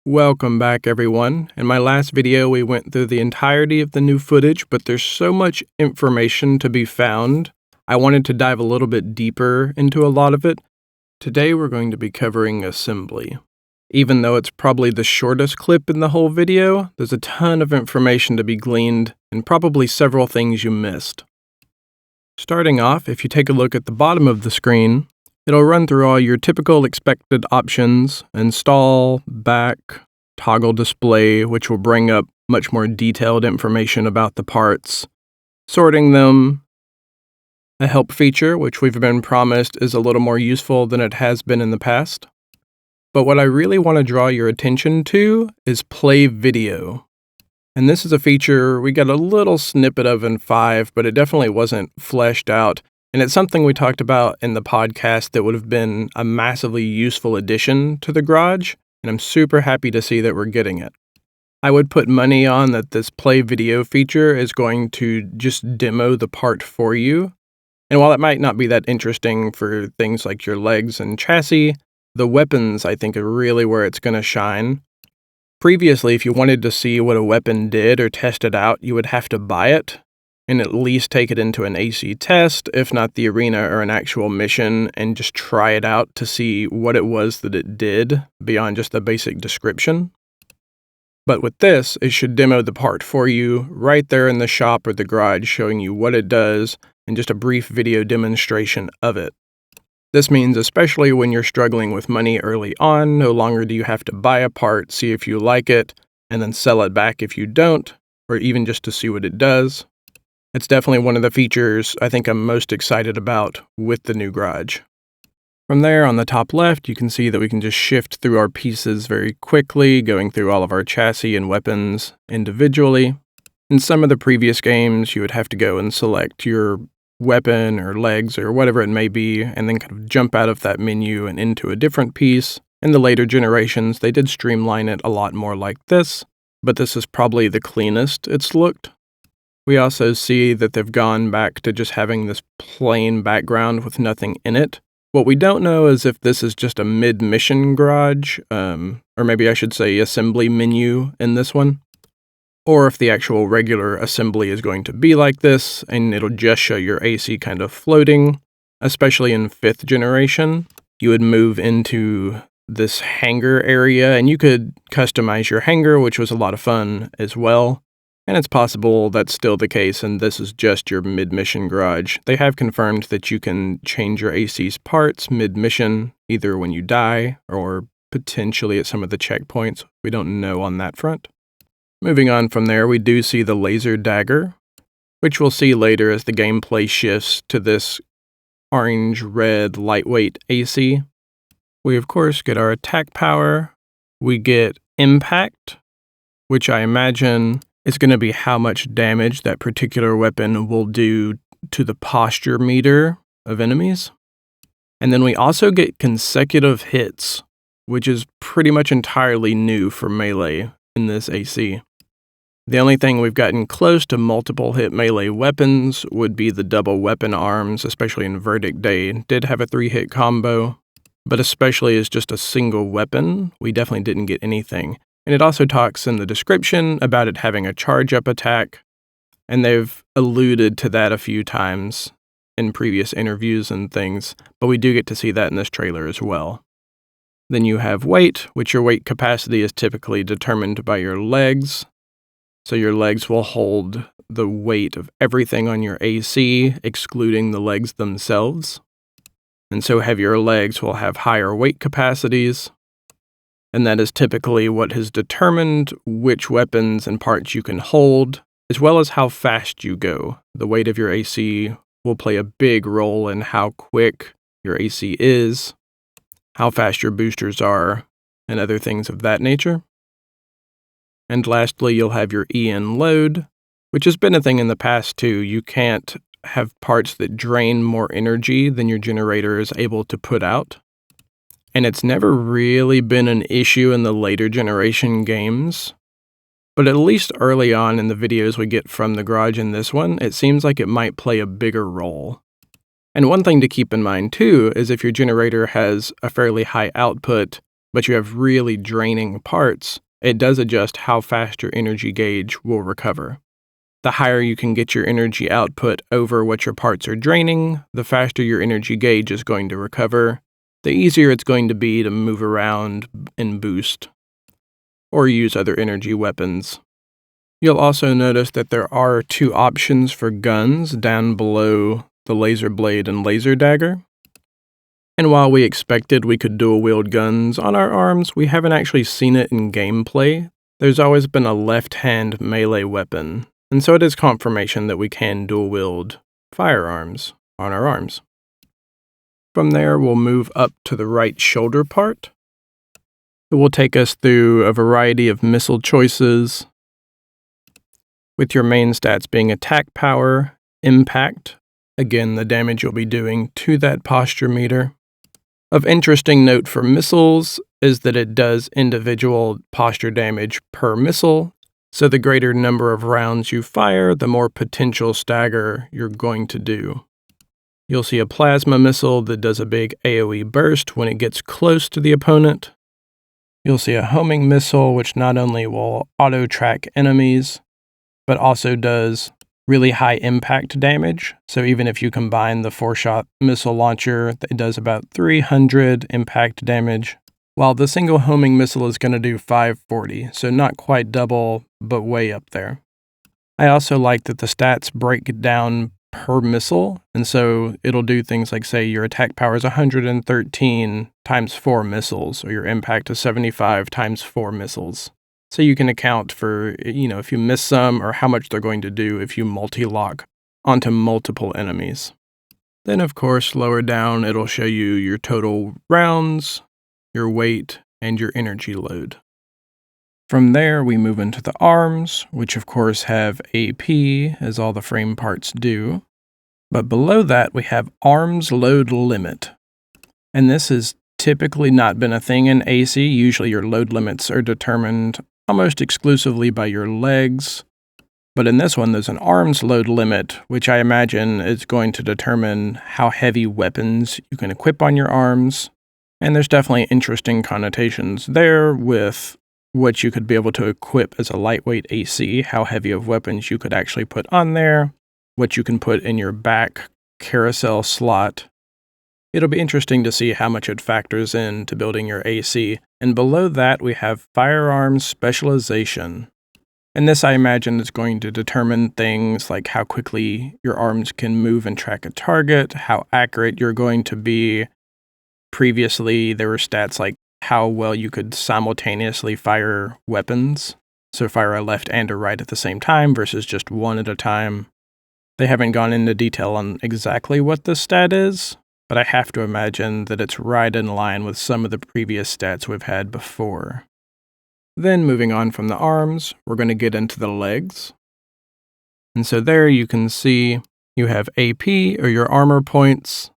Welcome back, everyone. In my last video, we went through the entirety of the new footage, but there's so much information to be found. I wanted to dive a little bit deeper into a lot of it. Today, we're going to be covering assembly. Even though it's probably the shortest clip in the whole video, there's a ton of information to be gleaned and probably several things you missed. Starting off, if you take a look at the bottom of the screen, it'll run through all your typical expected options: install, back, toggle display, which will bring up much more detailed information about the parts, sorting them, a help feature, which we've been promised is a little more useful than it has been in the past. But what I really want to draw your attention to is play video. And this is a feature we got a little snippet of in 5, but it definitely wasn't fleshed out. And it's something we talked about in the podcast that would have been a massively useful addition to the garage, and I'm super happy to see that we're getting it. I would put money on that this play video feature is going to just demo the part for you. And while it might not be that interesting for things like your legs and chassis, the weapons I think are really where it's going to shine. Previously, if you wanted to see what a weapon did or test it out, you would have to buy it and at least take it into an AC test, if not the arena or an actual mission, and just try it out to see what it was that it did beyond just the basic description. But with this, it should demo the part for you right there in the shop or the garage, showing you what it does and just a brief video demonstration of it. This means especially when you're struggling with money early on, no longer do you have to buy a part, see if you like it, and then sell it back if you don't, or even just to see what it does. It's definitely one of the features I think I'm most excited about with the new garage. From there, on the top left, you can see that we can just shift through our pieces very quickly, going through all of our chassis and weapons individually. In some of the previous games, you would have to go and select your weapon or legs or whatever it may be, and then kind of jump out of that menu and into a different piece. In the later generations, they did streamline it a lot more like this, but this is probably the cleanest it's looked. We also see that they've gone back to just having this plain background with nothing in it. What we don't know is if this is just a mid-mission garage, or maybe I should say assembly menu in this one, or if the actual regular assembly is going to be like this, and it'll just show your AC kind of floating. Especially in 5th generation, you would move into this hangar area, and you could customize your hangar, which was a lot of fun as well. And it's possible that's still the case, and this is just your mid-mission garage. They have confirmed that you can change your AC's parts mid-mission, either when you die or potentially at some of the checkpoints. We don't know on that front. Moving on from there, we do see the laser dagger, which we'll see later as the gameplay shifts to this orange-red lightweight AC. We, of course, get our attack power. We get impact, which I imagine is going to be how much damage that particular weapon will do to the posture meter of enemies. And then we also get consecutive hits, which is pretty much entirely new for melee in this AC. The only thing we've gotten close to multiple hit melee weapons would be the double weapon arms, especially in Verdict Day. It did have a 3-hit combo, but especially as just a single weapon, we definitely didn't get anything. And it also talks in the description about it having a charge-up attack, and they've alluded to that a few times in previous interviews and things, but we do get to see that in this trailer as well. Then you have weight, which your weight capacity is typically determined by your legs. So your legs will hold the weight of everything on your AC, excluding the legs themselves. And so heavier legs will have higher weight capacities. And that is typically what has determined which weapons and parts you can hold, as well as how fast you go. The weight of your AC will play a big role in how quick your AC is, how fast your boosters are, and other things of that nature. And lastly, you'll have your EN load, which has been a thing in the past too. You can't have parts that drain more energy than your generator is able to put out. And it's never really been an issue in the later generation games. But at least early on in the videos we get from the garage in this one, it seems like it might play a bigger role. And one thing to keep in mind too is if your generator has a fairly high output, but you have really draining parts, it does adjust how fast your energy gauge will recover. The higher you can get your energy output over what your parts are draining, the faster your energy gauge is going to recover, the easier it's going to be to move around and boost, or use other energy weapons. You'll also notice that there are 2 options for guns down below the laser blade and laser dagger. And while we expected we could dual wield guns on our arms, we haven't actually seen it in gameplay. There's always been a left-hand melee weapon, and so it is confirmation that we can dual wield firearms on our arms. From there, we'll move up to the right shoulder part. It will take us through a variety of missile choices, with your main stats being attack power, impact, again the damage you'll be doing to that posture meter. Of interesting note for missiles is that it does individual posture damage per missile, so the greater number of rounds you fire, the more potential stagger you're going to do. You'll see a plasma missile that does a big AoE burst when it gets close to the opponent. You'll see a homing missile, which not only will auto-track enemies, but also does really high impact damage. So even if you combine the 4-shot missile launcher, it does about 300 impact damage, while the single homing missile is going to do 540, so not quite double, but way up there. I also like that the stats break down per missile, and so it'll do things like, say, your attack power is 113 times 4 missiles, or your impact is 75 times 4 missiles. So you can account for, if you miss some or how much they're going to do if you multi-lock onto multiple enemies. Then, of course, lower down, it'll show you your total rounds, your weight, and your energy load. From there, we move into the arms, which of course have AP, as all the frame parts do. But below that, we have arms load limit. And this has typically not been a thing in AC. Usually your load limits are determined almost exclusively by your legs. But in this one, there's an arms load limit, which I imagine is going to determine how heavy weapons you can equip on your arms. And there's definitely interesting connotations there with what you could be able to equip as a lightweight AC, how heavy of weapons you could actually put on there, what you can put in your back carousel slot. It'll be interesting to see how much it factors into building your AC. And below that, we have firearms specialization. And this, I imagine, is going to determine things like how quickly your arms can move and track a target, how accurate you're going to be. Previously, there were stats like how well you could simultaneously fire weapons, so fire a left and a right at the same time versus just one at a time. They haven't gone into detail on exactly what this stat is, but I have to imagine that it's right in line with some of the previous stats we've had before. Then moving on from the arms, we're going to get into the legs. And so there you can see you have AP, or your armor points,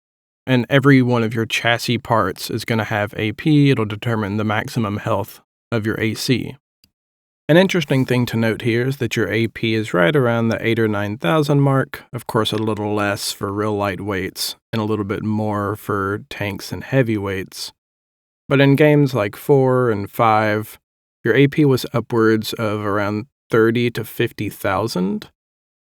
and every one of your chassis parts is going to have AP. It'll determine the maximum health of your AC. An interesting thing to note here is that your AP is right around the 8,000 or 9,000 mark. Of course, a little less for real lightweights, and a little bit more for tanks and heavyweights. But in games like 4 and 5, your AP was upwards of around 30 to 50,000.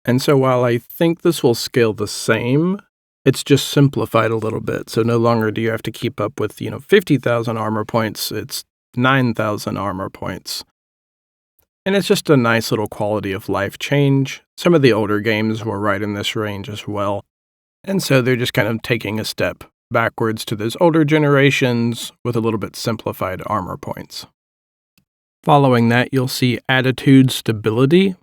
And so while I think this will scale the same, it's just simplified a little bit. So no longer do you have to keep up with, 50,000 armor points. It's 9,000 armor points. And it's just a nice little quality of life change. Some of the older games were right in this range as well. And so they're just kind of taking a step backwards to those older generations with a little bit simplified armor points. Following that, you'll see attitude stability.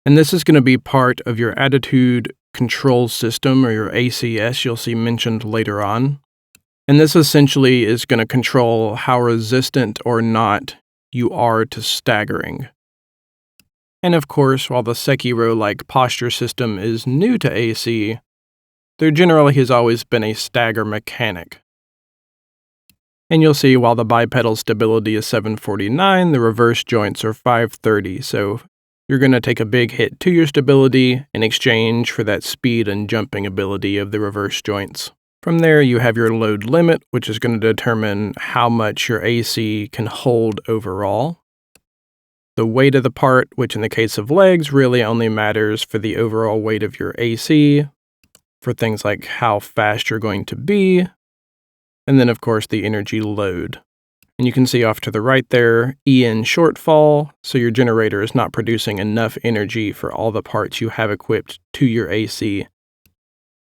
And this is going to be part of your attitude control system, or your ACS, you'll see mentioned later on. And this essentially is going to control how resistant or not you are to staggering. And of course, while the Sekiro-like posture system is new to AC, there generally has always been a stagger mechanic. And you'll see while the bipedal stability is 749, the reverse joints are 530, so you're going to take a big hit to your stability in exchange for that speed and jumping ability of the reverse joints. From there, you have your load limit, which is going to determine how much your AC can hold overall. The weight of the part, which in the case of legs really only matters for the overall weight of your AC, for things like how fast you're going to be, and then of course the energy load. And you can see off to the right there, EN shortfall, so your generator is not producing enough energy for all the parts you have equipped to your AC.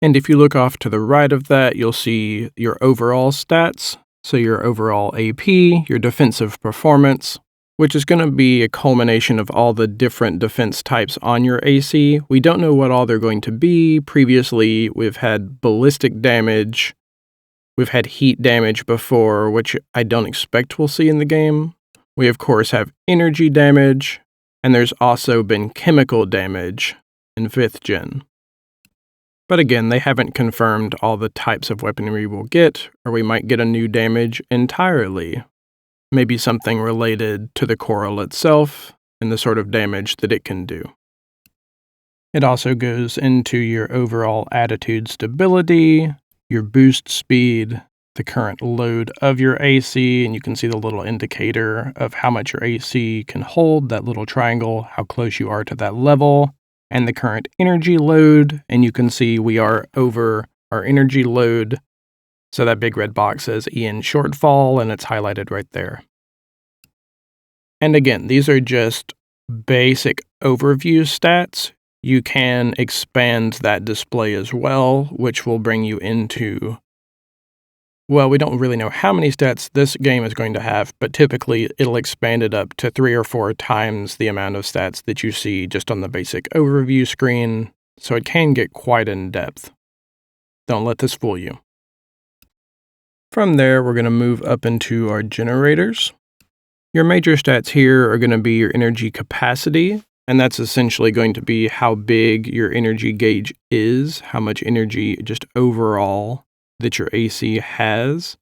And if you look off to the right of that, you'll see your overall stats, so your overall AP, your defensive performance, which is going to be a culmination of all the different defense types on your AC. We don't know what all they're going to be. Previously, we've had ballistic damage, we've had heat damage before, which I don't expect we'll see in the game. We, of course, have energy damage, and there's also been chemical damage in 5th gen. But again, they haven't confirmed all the types of weaponry we'll get, or we might get a new damage entirely. Maybe something related to the coral itself and the sort of damage that it can do. It also goes into your overall attitude stability, your boost speed, the current load of your AC, and you can see the little indicator of how much your AC can hold, that little triangle, how close you are to that level, and the current energy load, and you can see we are over our energy load. So that big red box says EN shortfall, and it's highlighted right there. And again, these are just basic overview stats. You can expand that display as well, which will bring you into, well, we don't really know how many stats this game is going to have, but typically it'll expand it up to 3 or 4 times the amount of stats that you see just on the basic overview screen, so it can get quite in depth. Don't let this fool you. From there, we're going to move up into our generators. Your major stats here are going to be your energy capacity, and that's essentially going to be how big your energy gauge is, how much energy just overall that your AC has.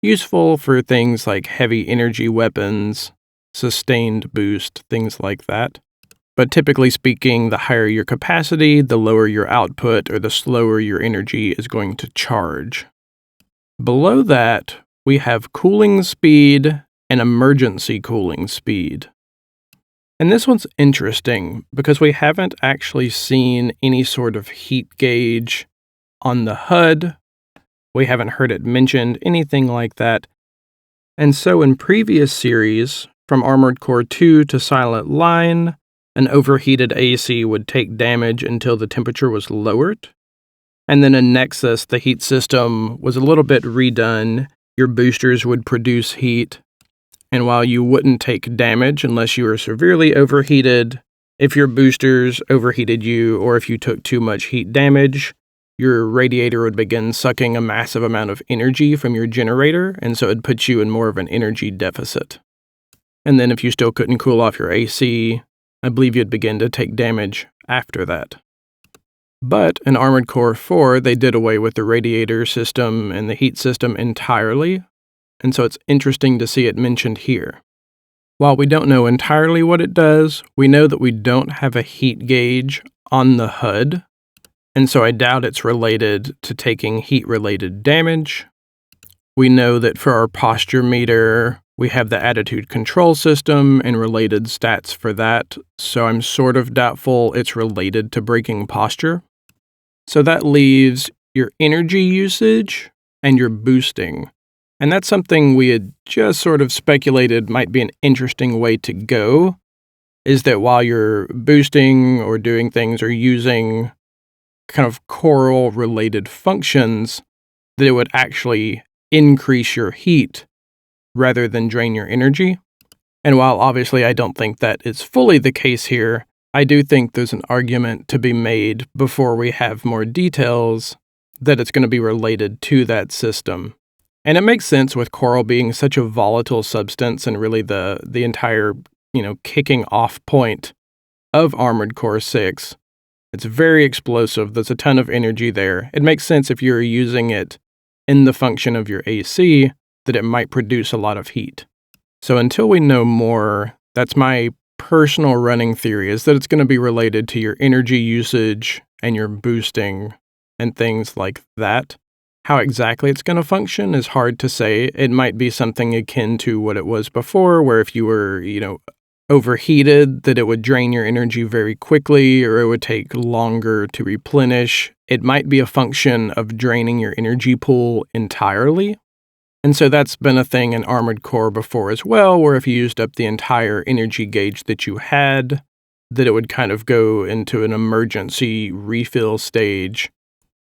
Useful for things like heavy energy weapons, sustained boost, things like that. But typically speaking, the higher your capacity, the lower your output, or the slower your energy is going to charge. Below that, we have cooling speed and emergency cooling speed. And this one's interesting because we haven't actually seen any sort of heat gauge on the HUD. We haven't heard it mentioned, anything like that. And so in previous series, from Armored Core 2 to Silent Line, an overheated AC would take damage until the temperature was lowered. And then in Nexus, the heat system was a little bit redone. Your boosters would produce heat. And while you wouldn't take damage unless you were severely overheated, if your boosters overheated you or if you took too much heat damage, your radiator would begin sucking a massive amount of energy from your generator, and so it puts you in more of an energy deficit. And then if you still couldn't cool off your AC, I believe you'd begin to take damage after that. But in Armored Core 4, they did away with the radiator system and the heat system entirely, and so it's interesting to see it mentioned here. While we don't know entirely what it does, we know that we don't have a heat gauge on the HUD, and so I doubt it's related to taking heat-related damage. We know that for our posture meter, we have the attitude control system and related stats for that, so I'm sort of doubtful it's related to breaking posture. So that leaves your energy usage and your boosting. And that's something we had just sort of speculated might be an interesting way to go, is that while you're boosting or doing things or using kind of coral-related functions, that it would actually increase your heat rather than drain your energy. And while obviously I don't think that is fully the case here, I do think there's an argument to be made before we have more details that it's going to be related to that system. And it makes sense with coral being such a volatile substance and really the entire, kicking off point of Armored Core 6. It's very explosive. There's a ton of energy there. It makes sense if you're using it in the function of your AC that it might produce a lot of heat. So until we know more, that's my personal running theory, is that it's going to be related to your energy usage and your boosting and things like that. How exactly it's going to function is hard to say. It might be something akin to what it was before, where if you were, overheated, that it would drain your energy very quickly, or it would take longer to replenish. It might be a function of draining your energy pool entirely. And so that's been a thing in Armored Core before as well, where if you used up the entire energy gauge that you had, that it would kind of go into an emergency refill stage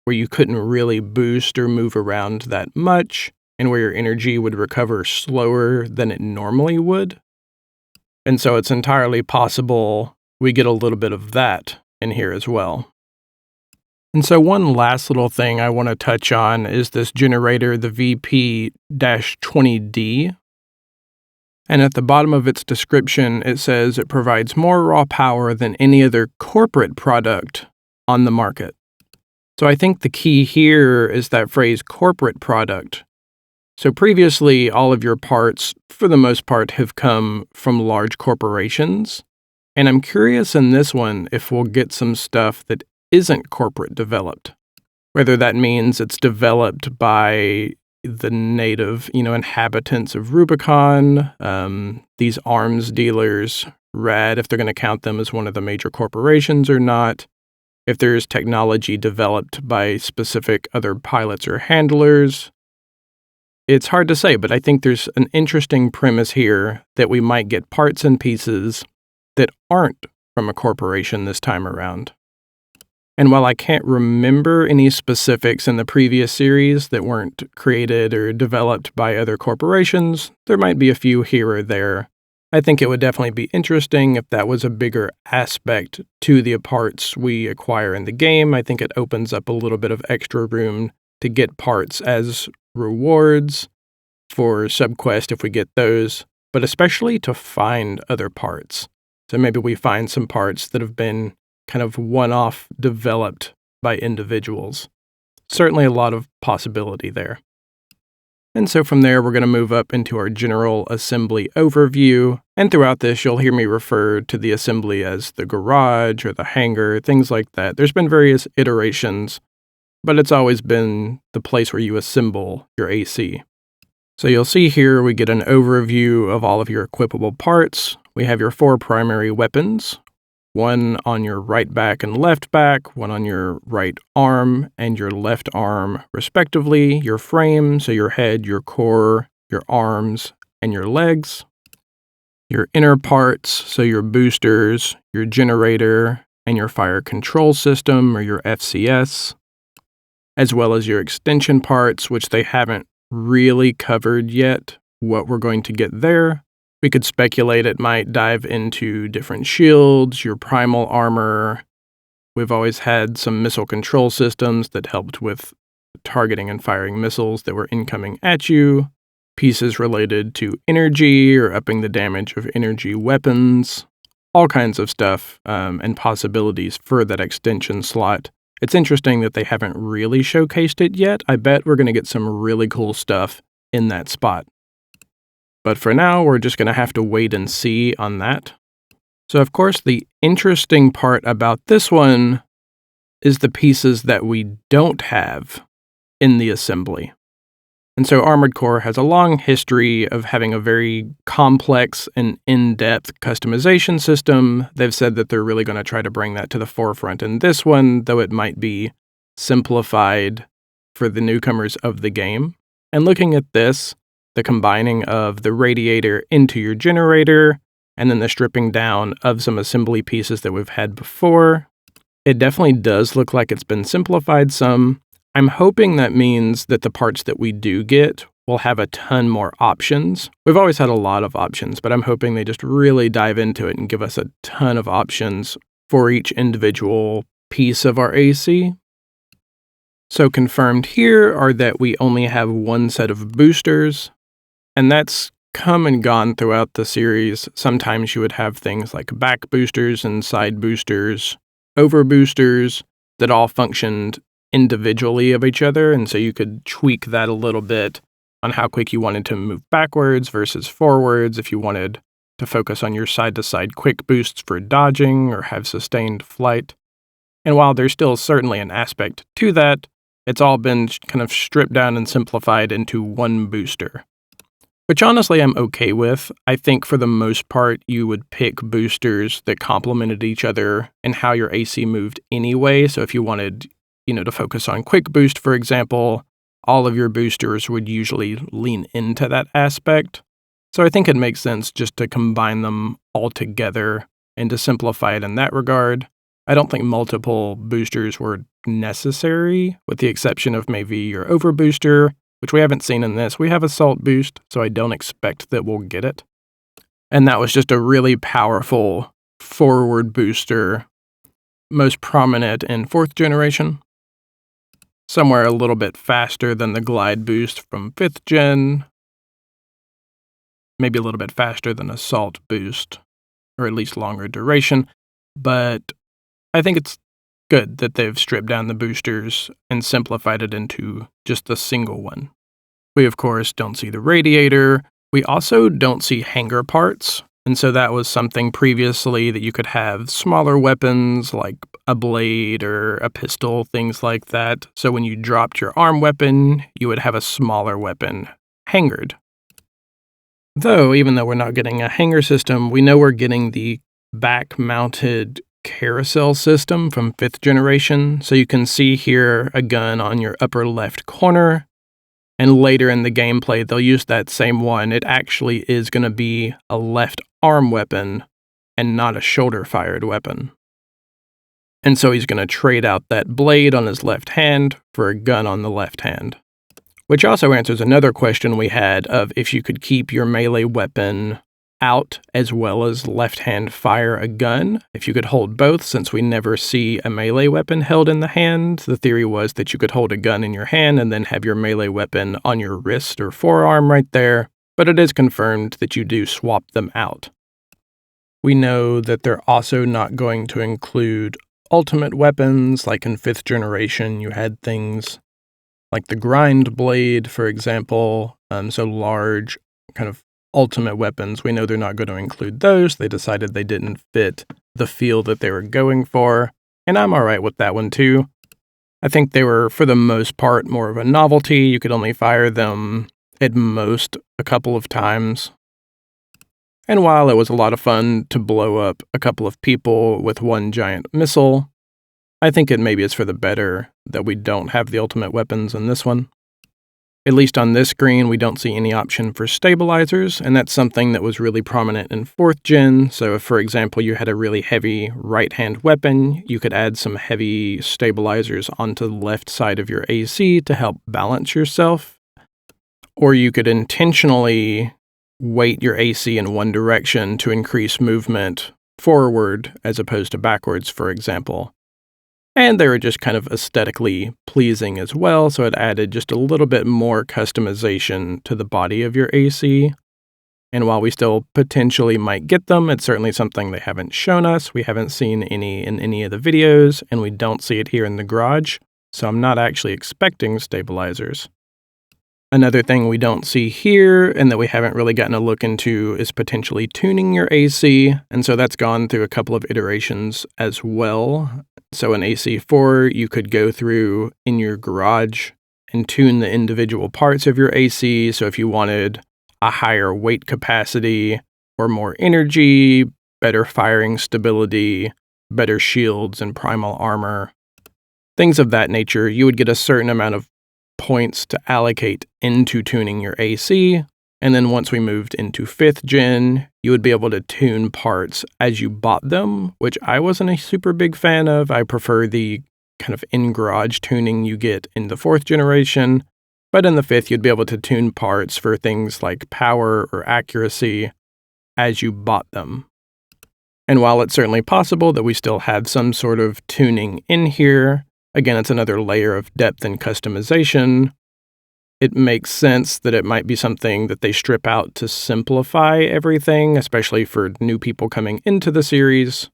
where you couldn't really boost or move around that much, and where your energy would recover slower than it normally would. And so it's entirely possible we get a little bit of that in here as well. And so one last little thing I want to touch on is this generator, the VP-20D. And at the bottom of its description, it says it provides more raw power than any other corporate product on the market. So I think the key here is that phrase corporate product. So previously, all of your parts, for the most part, have come from large corporations. And I'm curious in this one if we'll get some stuff that isn't corporate developed. Whether that means it's developed by the native, inhabitants of Rubicon, these arms dealers, RAD, if they're going to count them as one of the major corporations or not, if there's technology developed by specific other pilots or handlers. It's hard to say, but I think there's an interesting premise here that we might get parts and pieces that aren't from a corporation this time around. And while I can't remember any specifics in the previous series that weren't created or developed by other corporations, there might be a few here or there. I think it would definitely be interesting if that was a bigger aspect to the parts we acquire in the game. I think it opens up a little bit of extra room to get parts as rewards for subquest if we get those, but especially to find other parts. So maybe we find some parts that have been kind of one-off developed by individuals. Certainly a lot of possibility there. And so from there, we're going to move up into our general assembly overview. And throughout this, you'll hear me refer to the assembly as the garage or the hangar, things like that. There's been various iterations, but it's always been the place where you assemble your AC. So you'll see here we get an overview of all of your equipable parts. We have your 4 primary weapons, one on your right back and left back, one on your right arm and your left arm, respectively, your frame, so your head, your core, your arms, and your legs, your inner parts, so your boosters, your generator, and your fire control system, or your FCS, as well as your extension parts, which they haven't really covered yet what we're going to get there. We could speculate it might dive into different shields, your primal armor. We've always had some missile control systems that helped with targeting and firing missiles that were incoming at you, pieces related to energy or upping the damage of energy weapons, all kinds of stuff and possibilities for that extension slot. It's interesting that they haven't really showcased it yet. I bet we're going to get some really cool stuff in that spot. But for now, we're just going to have to wait and see on that. So, of course, the interesting part about this one is the pieces that we don't have in the assembly. And so Armored Core has a long history of having a very complex and in-depth customization system. They've said that they're really going to try to bring that to the forefront in this one, though it might be simplified for the newcomers of the game. And looking at this, the combining of the radiator into your generator, and then the stripping down of some assembly pieces that we've had before, it definitely does look like it's been simplified some. I'm hoping that means that the parts that we do get will have a ton more options. We've always had a lot of options, but I'm hoping they just really dive into it and give us a ton of options for each individual piece of our AC. So confirmed here are that we only have one set of boosters, and that's come and gone throughout the series. Sometimes you would have things like back boosters and side boosters, over boosters that all functioned individually of each other, and so you could tweak that a little bit on how quick you wanted to move backwards versus forwards, if you wanted to focus on your side-to-side quick boosts for dodging or have sustained flight. And while there's still certainly an aspect to that, It's all been kind of stripped down and simplified into one booster, which honestly I'm okay with. I think for the most part, you would pick boosters that complemented each other and how your AC moved anyway. So if you wanted, to focus on quick boost, for example, all of your boosters would usually lean into that aspect. So I think it makes sense just to combine them all together and to simplify it in that regard. I don't think multiple boosters were necessary, with the exception of maybe your overbooster, which we haven't seen in this. We have Assault Boost, so I don't expect that we'll get it. And that was just a really powerful forward booster, most prominent in 4th generation. Somewhere a little bit faster than the Glide Boost from 5th gen. Maybe a little bit faster than Assault Boost, or at least longer duration. But I think it's good that they've stripped down the boosters and simplified it into just a single one. We, of course, don't see the radiator. We also don't see hanger parts. And so that was something previously that you could have smaller weapons like a blade or a pistol, things like that. So when you dropped your arm weapon, you would have a smaller weapon hangered. Though, even though we're not getting a hanger system, we know we're getting the back-mounted carousel system from 5th generation. So you can see here a gun on your upper left corner. And later in the gameplay, they'll use that same one. It actually is going to be a left arm weapon and not a shoulder-fired weapon. And so he's going to trade out that blade on his left hand for a gun on the left hand. Which also answers another question we had of if you could keep your melee weapon out as well as left-hand fire a gun. If you could hold both, since we never see a melee weapon held in the hand, the theory was that you could hold a gun in your hand and then have your melee weapon on your wrist or forearm right there, but it is confirmed that you do swap them out. We know that they're also not going to include ultimate weapons, like in 5th generation you had things like the grind blade, for example, so large kind of ultimate weapons. We know they're not going to include those. They decided they didn't fit the feel that they were going for, and I'm alright with that one too. I think they were, for the most part, more of a novelty. You could only fire them at most a couple of times. And while it was a lot of fun to blow up a couple of people with one giant missile, I think it maybe is for the better that we don't have the ultimate weapons in this one. At least on this screen, we don't see any option for stabilizers, and that's something that was really prominent in 4th gen. So if, for example, you had a really heavy right-hand weapon, you could add some heavy stabilizers onto the left side of your AC to help balance yourself. Or you could intentionally weight your AC in one direction to increase movement forward as opposed to backwards, for example. And they were just kind of aesthetically pleasing as well, so it added just a little bit more customization to the body of your AC. And while we still potentially might get them, it's certainly something they haven't shown us. We haven't seen any in any of the videos, and we don't see it here in the garage, so I'm not actually expecting stabilizers. Another thing we don't see here, and that we haven't really gotten a look into, is potentially tuning your AC, and so that's gone through a couple of iterations as well. So in AC4, you could go through in your garage and tune the individual parts of your AC, so if you wanted a higher weight capacity, or more energy, better firing stability, better shields and primal armor, things of that nature, you would get a certain amount of points to allocate into tuning your AC, and then once we moved into 5th gen, you would be able to tune parts as you bought them, which I wasn't a super big fan of. I prefer the kind of in-garage tuning you get in the 4th generation, but in the 5th you'd be able to tune parts for things like power or accuracy as you bought them. And while it's certainly possible that we still have some sort of tuning in here, again, it's another layer of depth and customization. It makes sense that it might be something that they strip out to simplify everything, especially for new people coming into the series.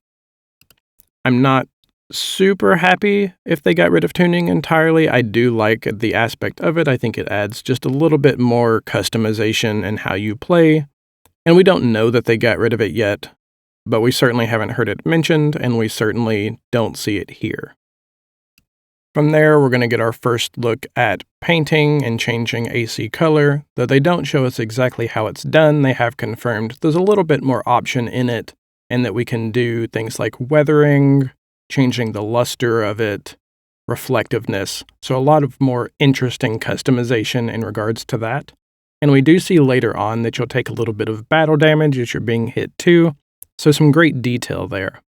I'm not super happy if they got rid of tuning entirely. I do like the aspect of it. I think it adds just a little bit more customization in how you play. And we don't know that they got rid of it yet, but we certainly haven't heard it mentioned, and we certainly don't see it here. From there, we're going to get our first look at painting and changing AC color. Though they don't show us exactly how it's done, they have confirmed there's a little bit more option in it, and that we can do things like weathering, changing the luster of it, reflectiveness. So a lot of more interesting customization in regards to that. And we do see later on that you'll take a little bit of battle damage as you're being hit too, so some great detail there.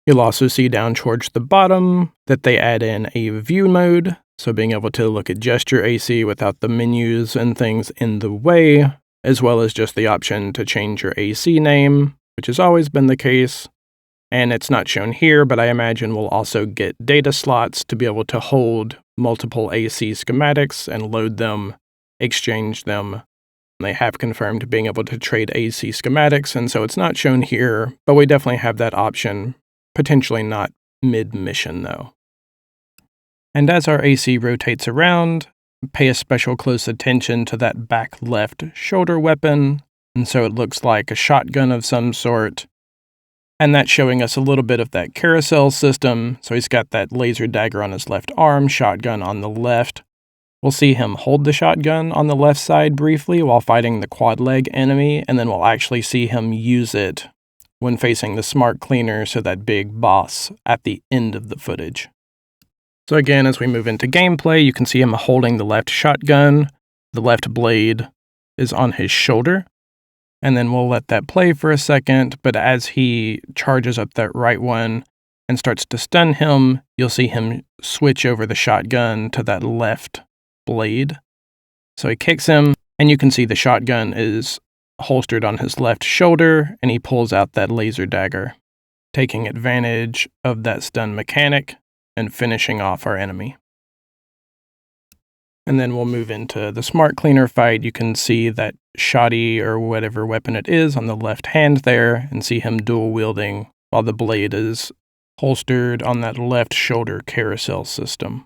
You'll also see down towards the bottom that they add in a view mode, so being able to look at just your AC without the menus and things in the way, as well as just the option to change your AC name, which has always been the case. And it's not shown here, but I imagine we'll also get data slots to be able to hold multiple AC schematics and load them, exchange them. They have confirmed being able to trade AC schematics, and so it's not shown here, but we definitely have that option. Potentially not mid-mission, though. And as our AC rotates around, pay a special close attention to that back left shoulder weapon, and so it looks like a shotgun of some sort. And that's showing us a little bit of that carousel system, so he's got that laser dagger on his left arm, shotgun on the left. We'll see him hold the shotgun on the left side briefly while fighting the quad leg enemy, and then we'll actually see him use it when facing the smart cleaner, so that big boss at the end of the footage. So again, as we move into gameplay, you can see him holding the left shotgun. The left blade is on his shoulder. And then we'll let that play for a second, but as he charges up that right one and starts to stun him, you'll see him switch over the shotgun to that left blade. So he kicks him, and you can see the shotgun is holstered on his left shoulder, and he pulls out that laser dagger, taking advantage of that stun mechanic and finishing off our enemy. And then we'll move into the smart cleaner fight. You can see that shoddy or whatever weapon it is on the left hand there, and see him dual wielding while the blade is holstered on that left shoulder carousel system.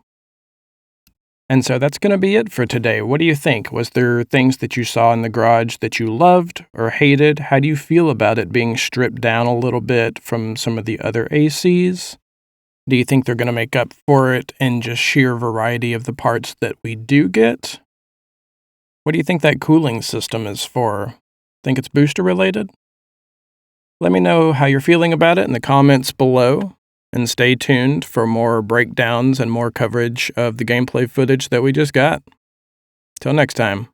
And so that's going to be it for today. What do you think? Was there things that you saw in the garage that you loved or hated? How do you feel about it being stripped down a little bit from some of the other ACs? Do you think they're going to make up for it in just sheer variety of the parts that we do get? What do you think that cooling system is for? Think it's booster related? Let me know how you're feeling about it in the comments below. And stay tuned for more breakdowns and more coverage of the gameplay footage that we just got. Till next time.